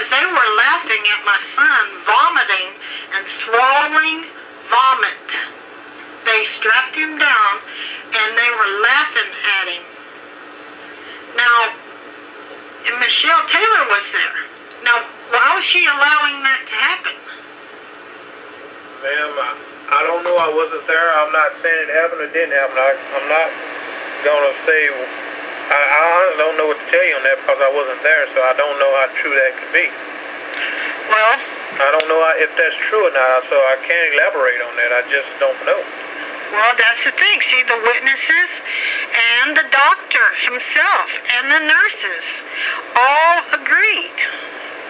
because they were laughing at my son vomiting and swallowing vomit. They strapped him down and they were laughing at him. Now, and Michelle Taylor was there. Now, why was she allowing that to happen? Ma'am, I don't know. I wasn't there. I'm not saying it happened or didn't happen. I'm not going to say, I don't know what to tell you on that because I wasn't there, so I don't know how true that could be. Well, I don't know if that's true or not, so I can't elaborate on that. I just don't know. well, that's the thing. See, the witnesses and the doctor himself and the nurses all agreed,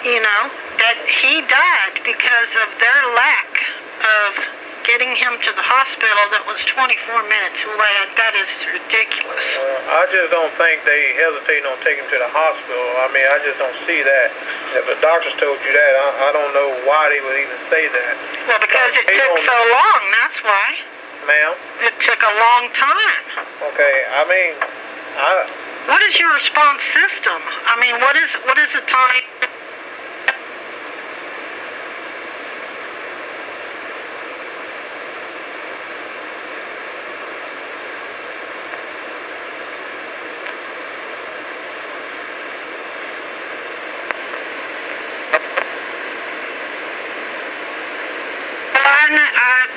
that he died because of their lack of getting him to the hospital that was 24 minutes away. That is ridiculous. I just don't think they hesitate on taking him to the hospital. I mean, I just don't see that. If the doctors told you that, I don't know why they would even say that. Well, because it took so long, that's why. Ma'am? It took a long time. Okay, I mean, What is your response system? I mean, what is the time?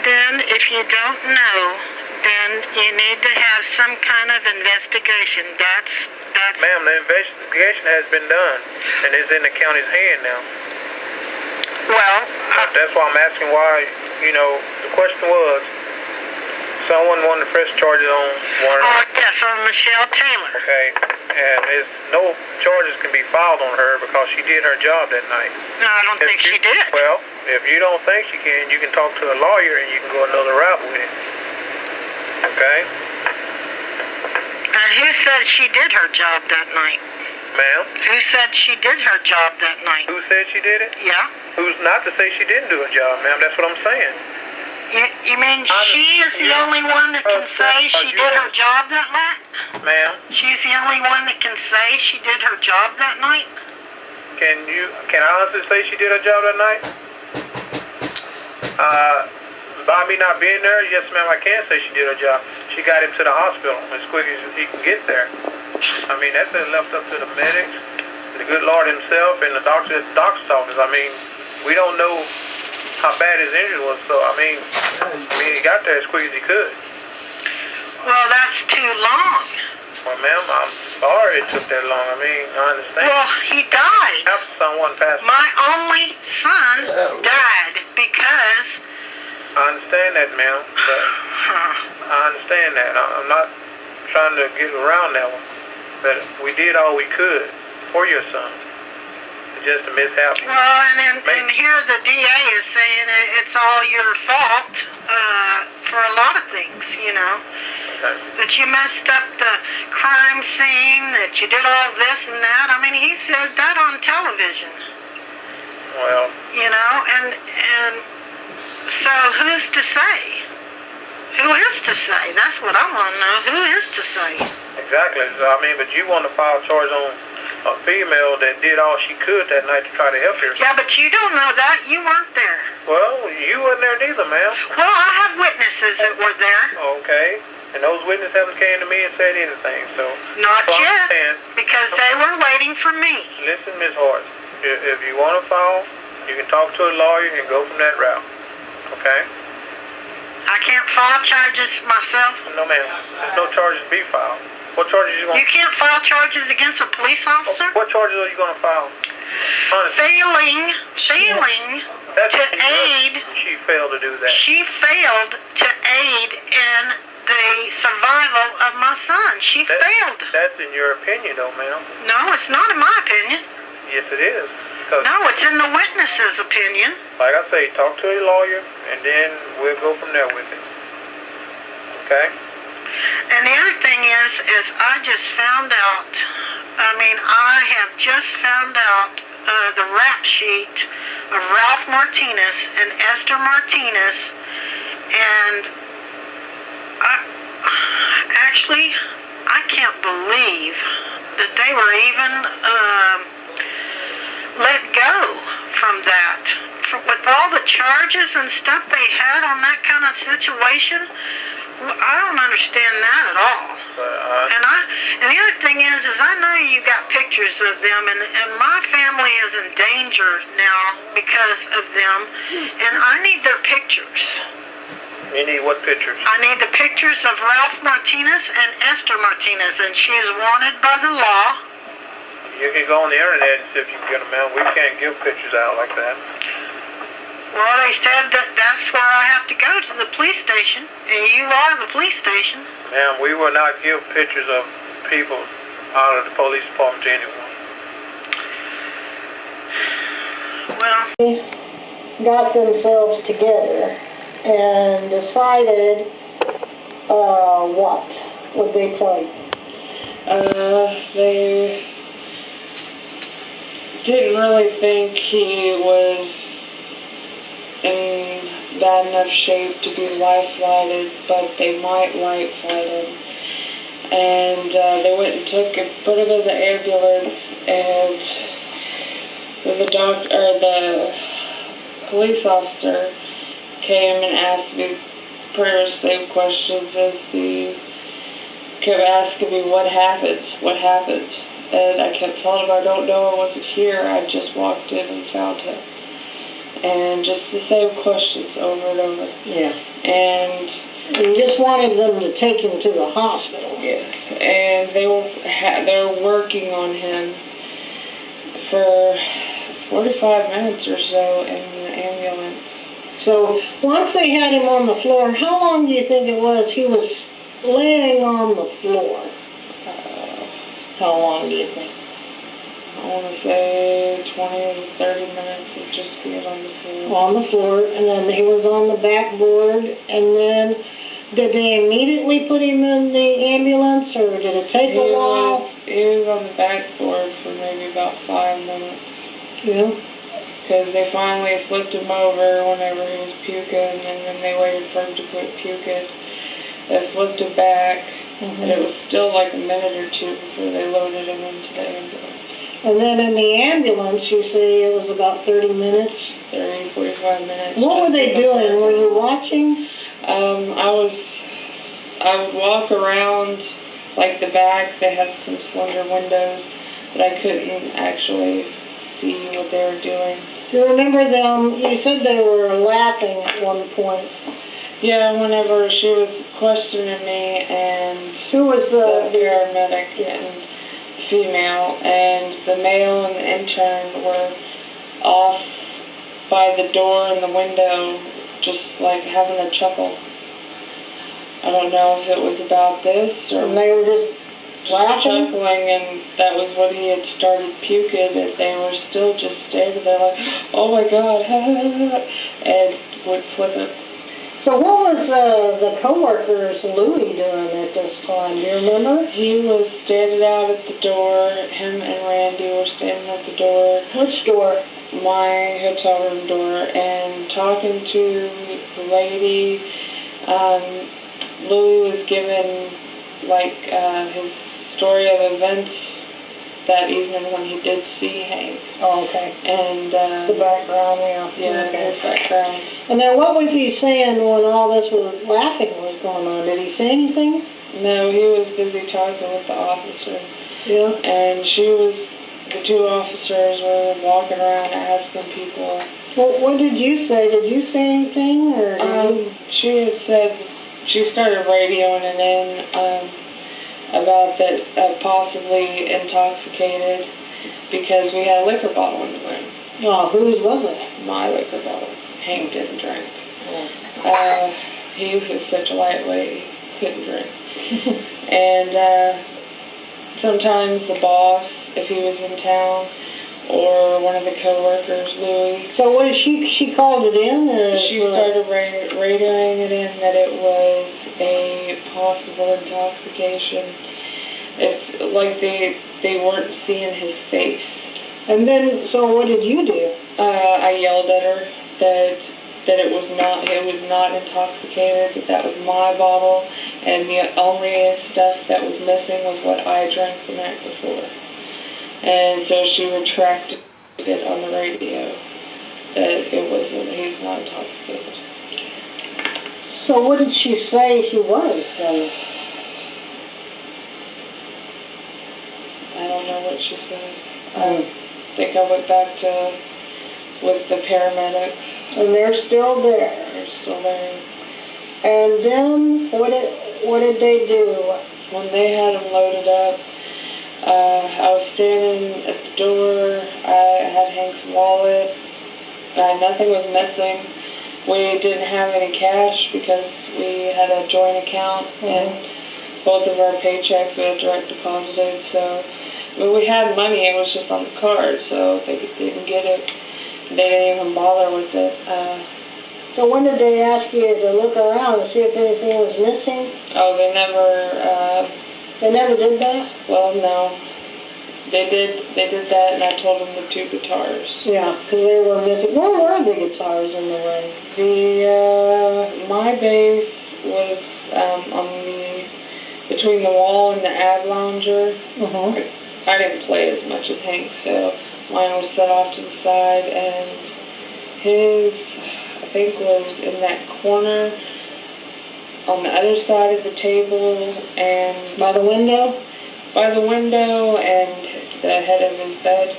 Then, if you don't know, then you need to have some kind of investigation. That's. Ma'am, the investigation has been done, and it's in the county's hand now. Well, that's why I'm asking why. The question was, someone wanted to press charges on one. Oh, yes, on Michelle Taylor. Okay, and no charges can be filed on her because she did her job that night. No, I don't think she did. Well, if you don't think she can, you can talk to a lawyer and you can go another route with it. Okay? And who said she did her job that night? Ma'am? Who said she did her job that night? Who said she did it? Yeah. Who's not to say she didn't do her job, ma'am? That's what I'm saying. You mean she is the only one that can say she did her job that night? Ma'am? She's the only one that can say she did her job that night? Can I honestly say she did her job that night? By me not being there, yes ma'am, I can say she did her job. She got him to the hospital as quick as he can get there. I mean, that's left up to the medics, the good Lord himself, and the doctor at the doctor's office. I mean, we don't know how bad his injury was, so I mean, he got there as quick as he could. Well, that's too long. Well, ma'am, I'm sorry it took that long. I mean, I understand. Well, he died. After someone passed. My only son died because... I understand that, ma'am. But I understand that. I'm not trying to get around that one. But we did all we could for your son. Just a mishap. Well, and here the DA is saying it's all your fault for a lot of things, Okay. That you messed up the crime scene, that you did all this and that. I mean, he says that on television. Well. And so who's to say? Who is to say? That's what I want to know. Who is to say? Exactly. So, I mean, but you want to file charge on a female that did all she could that night to try to help you. Yeah, but you don't know that. You weren't there. Well, you weren't there neither, ma'am. Well, I have witnesses that were there. Okay. And those witnesses haven't came to me and said anything, so... Not yet, because they were waiting for me. Listen, Ms. Hart, if you want to file, you can talk to a lawyer and go from that route. Okay? I can't file charges myself? No, ma'am. There's no charges to be filed. What charges you going to... You can't file charges against a police officer? What charges are you going to file? Honestly. Failing to aid... She failed to do that. She failed to aid in the survival of my son. She failed. That's in your opinion, though, ma'am. No, it's not in my opinion. Yes, it is. No, it's in the witness's opinion. Like I say, talk to a lawyer, and then we'll go from there with it. Okay? And the other thing is I just found out, I have just found out the rap sheet of Ralph Martinez and Esther Martinez, and I can't believe that they were even let go from that. With all the charges and stuff they had on that kind of situation, I don't understand that at all. And the other thing is I know you got pictures of them, and my family is in danger now because of them, and I need their pictures. You need what pictures? I need the pictures of Ralph Martinez and Esther Martinez, and she is wanted by the law. You can go on the internet and see if you can get them out. We can't give pictures out like that. Well, they said that that's where I have to go, to the police station, and you are the police station. Ma'am, we will not give pictures of people out of the police department to anyone. Well, got themselves together and decided what would they tell you? They didn't really think he was in bad enough shape to be life-flighted, but they might life-flight him. And they went and put him in the ambulance, and the police officer came and asked me pretty much the same questions as he kept asking me, what happens? And I kept telling him, I don't know, I wasn't here, I just walked in and found him. And just the same questions over and over. Yeah. And you just wanted them to take him to the hospital. Yes. And they were working on him for 45 minutes or so in the ambulance. So once they had him on the floor, how long do you think it was he was laying on the floor? How long do you think? I want to say 20 to 30 minutes of just being on the floor. On the floor, and then he was on the backboard, and then did they immediately put him in the ambulance, or did it take a while? He was on the backboard for maybe about 5 minutes. Yeah. Because they finally flipped him over whenever he was puking, and then they waited for him to quit puking. They flipped him back, and it was still like a minute or two before they loaded him into the ambulance. And then in the ambulance, you say it was about 30 minutes? 30, 45 minutes. What were they doing? Were you watching? I would walk around, like the back, they had some slender windows, but I couldn't actually see what they were doing. Do you remember them? You said they were laughing at one point. Yeah, whenever she was questioning me, and who was the paramedic and female, and the male and the intern were off by the door and the window, just like having a chuckle. I don't know if it was about this or and they were just laughing, chuckling, and that was when he had started puking, and they were still just standing there like, oh my God, and would flip it. So what was the co-worker's Louis doing at this time? Do you remember? He was standing out at the door. Him and Randy were standing at the door. Which door? My hotel room door, and talking to the lady. Louis was given like his story of events that evening when he did see Hank. Oh, okay. And the background, yeah. Yeah, okay. his background. And then what was he saying when all this laughing was going on? Did he say anything? No, he was busy talking with the officer. Yeah. And the two officers were walking around asking people. Well, what did you say? Did you say anything? Or she had said, she started radioing it in about that possibly intoxicated because we had a liquor bottle in the room. Oh, whose was it? My liquor bottle. Hank didn't drink. Oh. He was such a lightweight, he couldn't drink. And sometimes the boss, if he was in town, or one of the co-workers, Louis. So what did she called it in? She started radioing it in that it was a possible intoxication. It's like they weren't seeing his face. And then, so what did you do? I yelled at her that it was not intoxicated, that was my bottle, and the only stuff that was missing was what I drank the night before. And so she retracted it on the radio that it wasn't, he's not intoxicated. So what did she say she was? I don't know what she said. I think I went back to with the paramedics. And they're still there. They're still there. And then what did they do? When they had him loaded up, I was standing at the door. I had Hank's wallet. Nothing was missing. We didn't have any cash because we had a joint account, and both of our paychecks were direct deposited. So we had money. It was just on the card, so they didn't get it. They didn't even bother with it. So when did they ask you to look around and see if anything was missing? Oh, they never did that? Well, no. They did that, and I told them the 2 guitars. Yeah, because they were missing. Where were the guitars in the ring? My bass was between the wall and the ad lounger. I didn't play as much as Hank, so mine was set off to the side, and his, I think, was in that corner on the other side of the table, and by the window? By the window and the head of his bed.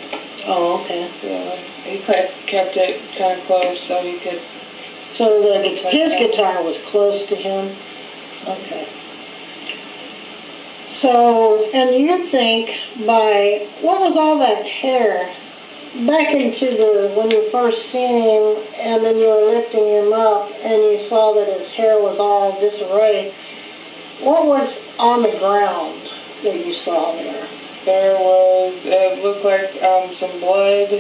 Oh, okay. So he kept it kind of close so he could... So his guitar was close to him? Okay. So, and you think what was all that hair? Back into when you first seen him, and then you were lifting him up, and you saw that his hair was all disarray. What was on the ground that you saw there? It looked like some blood,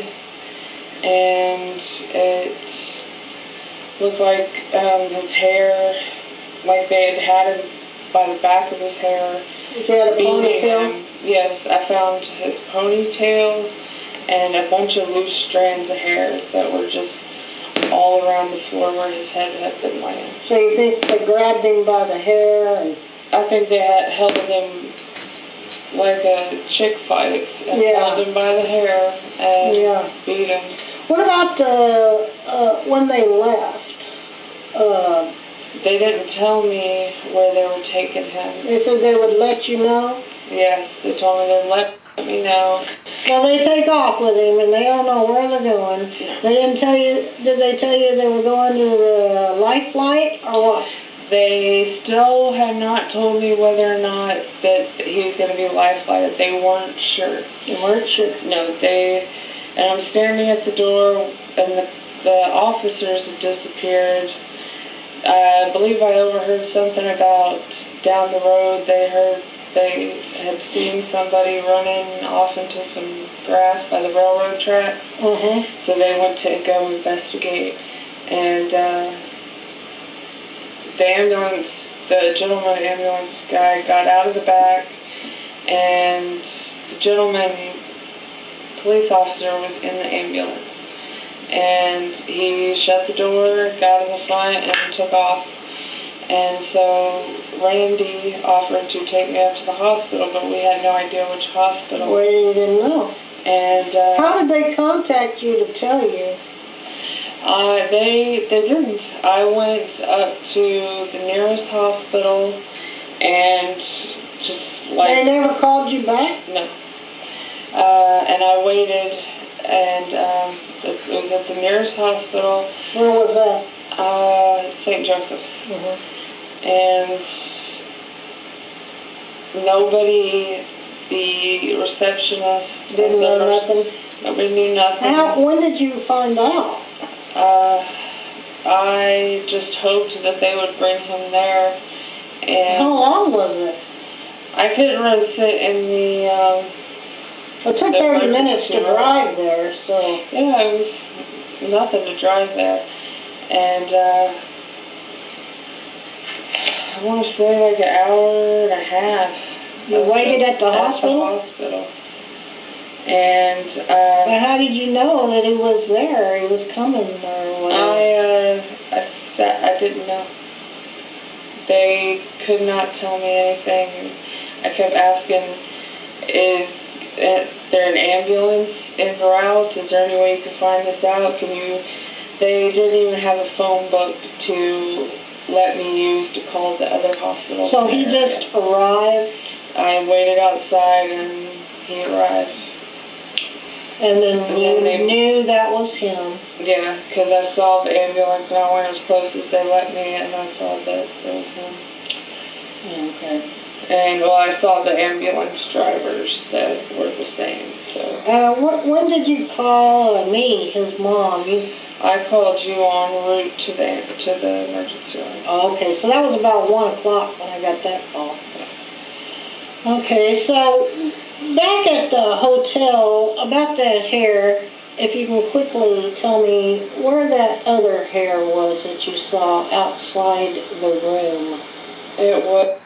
and it looked like his hair, like they had him by the back of his hair. He had a ponytail? Yes, I found his ponytail and a bunch of loose strands of hair that were just all around the floor where his head had been laying. So you think they grabbed him by the hair? And I think they had held him like a chick fight and held him by the hair and beat him. What about when they left? They didn't tell me where they were taking him. They said they would let you know? Yes, they told me they'd let me know. Well, they take off with him, and they don't know where they're going. They didn't tell you, did they tell you they were going to the life flight, or what? They still have not told me whether or not that he was going to be life flighted. They weren't sure. They weren't sure? No, and I'm standing at the door, and the officers have disappeared. I believe I overheard something about down the road. They had seen somebody running off into some grass by the railroad tracks. So they went to go investigate. And the gentleman ambulance guy got out of the back, and the police officer was in the ambulance. And he shut the door, got in the front, and took off. And so Randy offered to take me up to the hospital, but we had no idea which hospital. Well, you didn't know. And how did they contact you to tell you? They didn't. I went up to the nearest hospital and just like... They never called you back? No. And I waited, and it was at the nearest hospital. Where was that? St. Joseph. And nobody, the receptionist... Didn't know nothing? Nobody knew nothing. When did you find out? I just hoped that they would bring him there. And how long was it? I couldn't really sit in the... It took 30 minutes to drive there, so... Yeah, it was nothing to drive there. And I want to say like an hour and a half. You waited at the hospital? At the hospital. And but how did you know that he was there? He was coming, or whatever? I didn't know. They could not tell me anything. I kept asking, is there an ambulance in route? Is there any way you can find this out? They didn't even have a phone book to let me use to call the other hospital. So he just arrived? I waited outside and he arrived. And then you knew that was him? Yeah, because I saw the ambulance and I went as close as they let me and I saw that it was him. Okay. And I saw the ambulance drivers that were the same. So. When did you call me, his mom? I called you en route to the emergency room. Oh, okay, so that was about 1 o'clock when I got that call. Okay, so back at the hotel, about that hair, if you can quickly tell me where that other hair was that you saw outside the room. It was